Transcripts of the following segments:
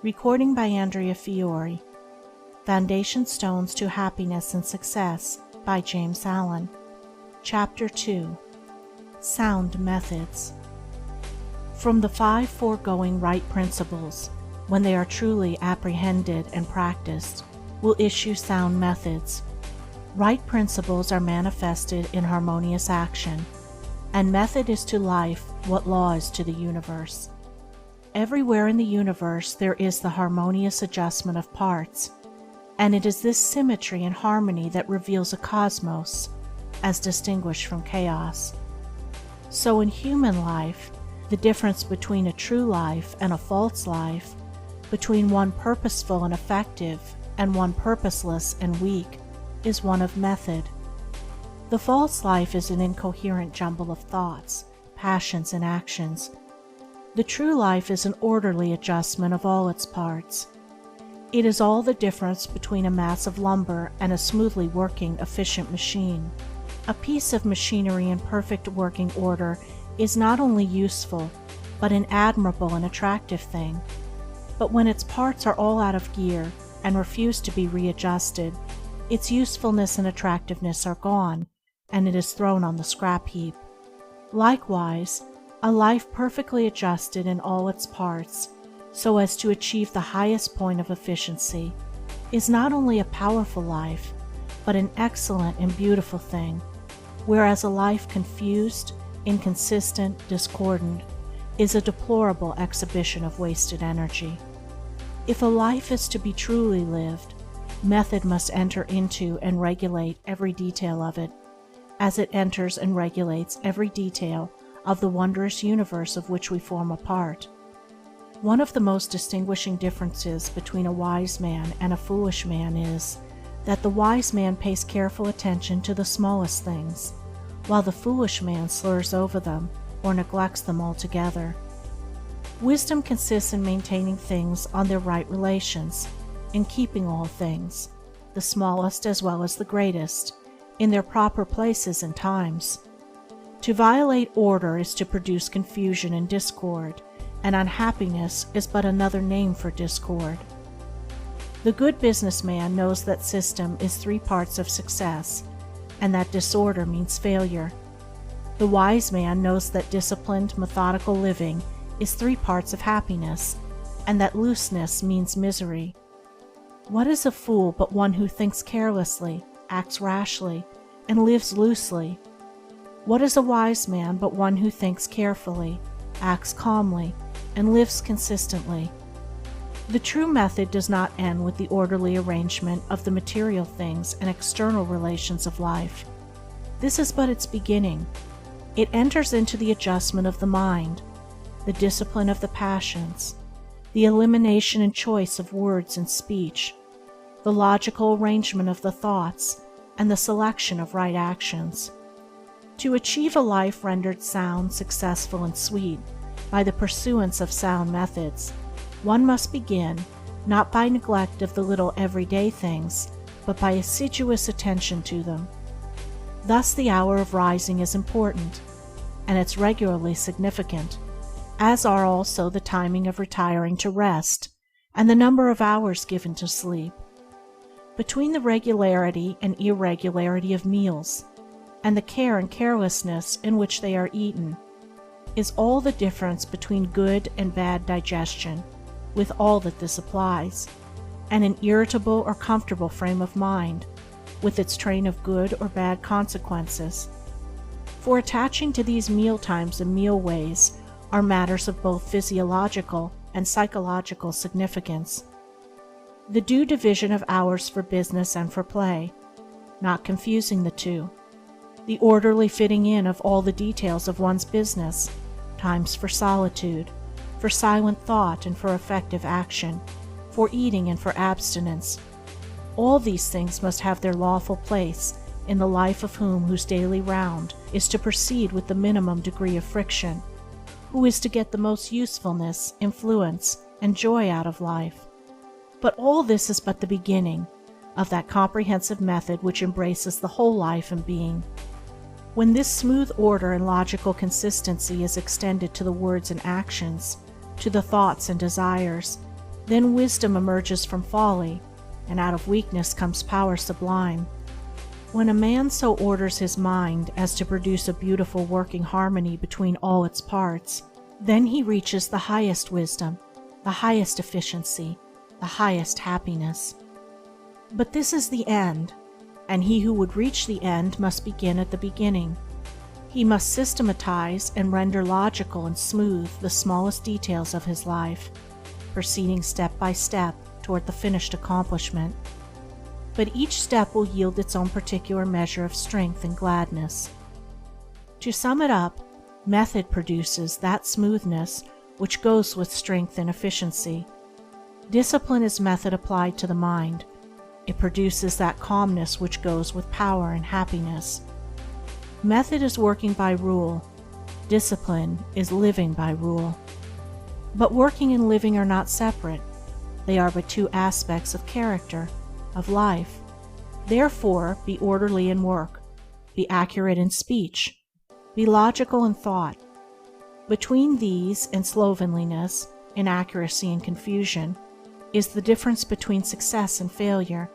Recording by Andrea Fiore. Foundation Stones to Happiness and Success by James Allen. Chapter 2. Sound Methods. From the 5 foregoing right principles, when they are truly apprehended and practiced, will issue sound methods. Right principles are manifested in harmonious action, and method is to life what law is to the universe. Everywhere in the universe there is the harmonious adjustment of parts, and it is this symmetry and harmony that reveals a cosmos, as distinguished from chaos. So in human life, the difference between a true life and a false life, between one purposeful and effective and one purposeless and weak, is one of method. The false life is an incoherent jumble of thoughts, passions, and actions. The true life is an orderly adjustment of all its parts. It is all the difference between a mass of lumber and a smoothly working, efficient machine. A piece of machinery in perfect working order is not only useful, but an admirable and attractive thing. But when its parts are all out of gear and refuse to be readjusted, its usefulness and attractiveness are gone, and it is thrown on the scrap heap. Likewise, a life perfectly adjusted in all its parts, so as to achieve the highest point of efficiency, is not only a powerful life, but an excellent and beautiful thing, whereas a life confused, inconsistent, discordant, is a deplorable exhibition of wasted energy. If a life is to be truly lived, method must enter into and regulate every detail of it, as it enters and regulates every detail of the wondrous universe of which we form a part. One of the most distinguishing differences between a wise man and a foolish man is that the wise man pays careful attention to the smallest things, while the foolish man slurs over them or neglects them altogether. Wisdom consists in maintaining things on their right relations, in keeping all things, the smallest as well as the greatest, in their proper places and times. To violate order is to produce confusion and discord, and unhappiness is but another name for discord. The good businessman knows that system is 3 parts of success, and that disorder means failure. The wise man knows that disciplined, methodical living is 3 parts of happiness, and that looseness means misery. What is a fool but one who thinks carelessly, acts rashly, and lives loosely? What is a wise man but one who thinks carefully, acts calmly, and lives consistently? The true method does not end with the orderly arrangement of the material things and external relations of life. This is but its beginning. It enters into the adjustment of the mind, the discipline of the passions, the elimination and choice of words and speech, the logical arrangement of the thoughts, and the selection of right actions. To achieve a life rendered sound, successful, and sweet by the pursuance of sound methods, one must begin not by neglect of the little everyday things, but by assiduous attention to them. Thus the hour of rising is important, and it's regularly significant, as are also the timing of retiring to rest, and the number of hours given to sleep. Between the regularity and irregularity of meals, and the care and carelessness in which they are eaten, is all the difference between good and bad digestion, with all that this applies, and an irritable or comfortable frame of mind, with its train of good or bad consequences. For attaching to these meal times and meal ways are matters of both physiological and psychological significance. The due division of hours for business and for play, not confusing the two. The orderly fitting in of all the details of one's business, times for solitude, for silent thought and for effective action, for eating and for abstinence. All these things must have their lawful place in the life of him whose daily round is to proceed with the minimum degree of friction, who is to get the most usefulness, influence, and joy out of life. But all this is but the beginning of that comprehensive method which embraces the whole life and being. When this smooth order and logical consistency is extended to the words and actions, to the thoughts and desires, Then wisdom emerges from folly, and out of weakness comes power sublime. When a man so orders his mind as to produce a beautiful working harmony between all its parts, then he reaches the highest wisdom, the highest efficiency, the highest happiness. But this is the end, and he who would reach the end must begin at the beginning. He must systematize and render logical and smooth the smallest details of his life, proceeding step by step toward the finished accomplishment. But each step will yield its own particular measure of strength and gladness. To sum it up, method produces that smoothness which goes with strength and efficiency. Discipline is method applied to the mind. It produces that calmness which goes with power and happiness. Method is working by rule. Discipline is living by rule. But working and living are not separate. They are but two aspects of character, of life. Therefore, be orderly in work, be accurate in speech, be logical in thought. Between these and slovenliness, inaccuracy and confusion, is the difference between success and failure,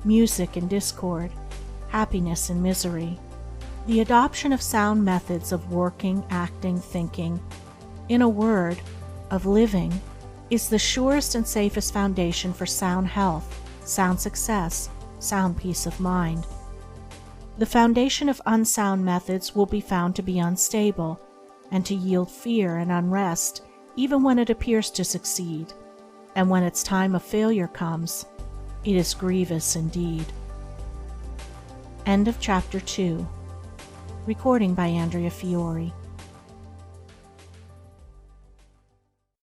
music and discord, happiness and misery. The adoption of sound methods of working, acting, thinking, in a word, of living, is the surest and safest foundation for sound health, sound success, sound peace of mind. The foundation of unsound methods will be found to be unstable, and to yield fear and unrest even when it appears to succeed, and when its time of failure comes, it is grievous indeed. End of Chapter 2. Recording by Andrea Fiore.